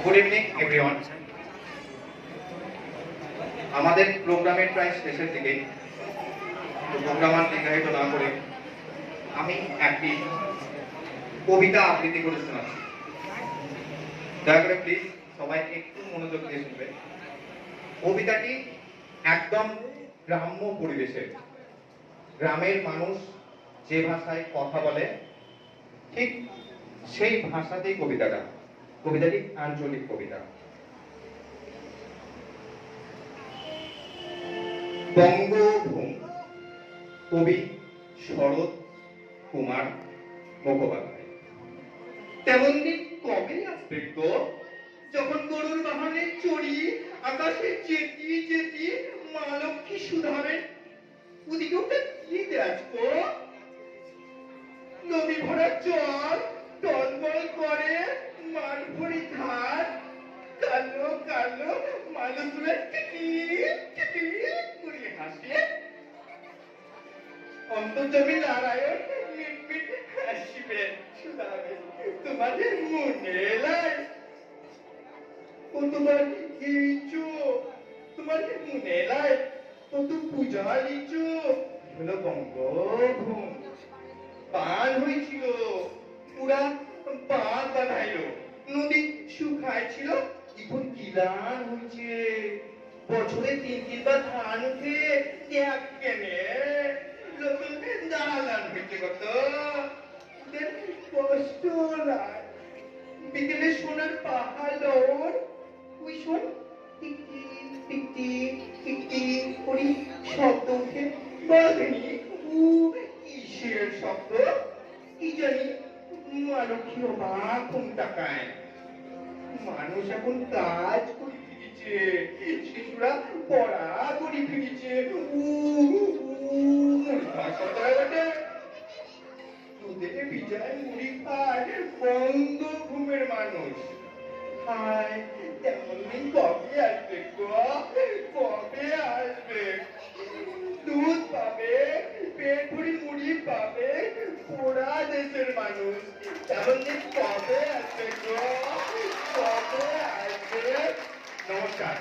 Good evening everyone. আমাদের প্রোগ্রামের প্রায় শেষের দিকে, প্রোগ্রাম আর দীর্ঘায়িত না করে আমি একটি কবিতা আবৃত্তি করে শোনাচ্ছি। দয়া করে প্লিজ সবাই একটু মনোযোগ দিয়ে শুনবে। কবিতাটি একদম গ্রাম্য পরিবেশে, গ্রামের মানুষ যে ভাষায় কথা বলে ঠিক সেই ভাষাতেই কবিতাটি আঞ্চলিক কবিতা। বঙ্গভূমি, কবি শরৎ কুমার মুখোপাধ্যায়। তেমন দিন কবে আসবে গো, যখন গরুর বাহনে চড়ি আকাশে চেতি চেতি মা লক্ষ্মী সুধাবেন। ওদিকে ওটা কি দেখো, নদী ভরা জল টলমল করে, মাঠ ভরি ধান, কালো কালো মানুষগুলো টিটিল টিটিল করে হাসে। অন্তর্যামী নারায়ণ মিটমিট হাসিবে সুধাবে, তোমাদের মনে এলাই কতবার গিয়েছো, তোমার মনে এলাই কত পূজা দিয়েছো। হলো বঙ্গভূমি, বান হয়েছিল, পুরা বাঁধ বানাইলো, নদী শুকাইছিল, এখন কিলান হয়েছে। বছরে 3-3 বার ধান উঠে দেখ কেনে নতুন দালান হয়েছে কত কষ্ট লাগে। বিকেলে সোনার পাহাড় ওই শোন টিকটি টিকটি টিকটি করি শব্দ উঠে, বাঘনি কিসের শব্দ কি জানি। মালক্ষী মা ঘুম টাকায়, মানুষ এখন কাজ করে ফিরেছে, শিশুরা পড়া করে ফিরেছে। দুধে বিজয় মুড়ি খায় বঙ্গভূমির মানুষ। হায়, তেমন দিন কবে আসবে গো, কবে আসবে? দুধ পাবে, পেট ভরি মুড়ি পাবে পোড়া দেশের মানুষ। তেমন দিন কবে আসবে গো, কবে আসবে? নমস্কার।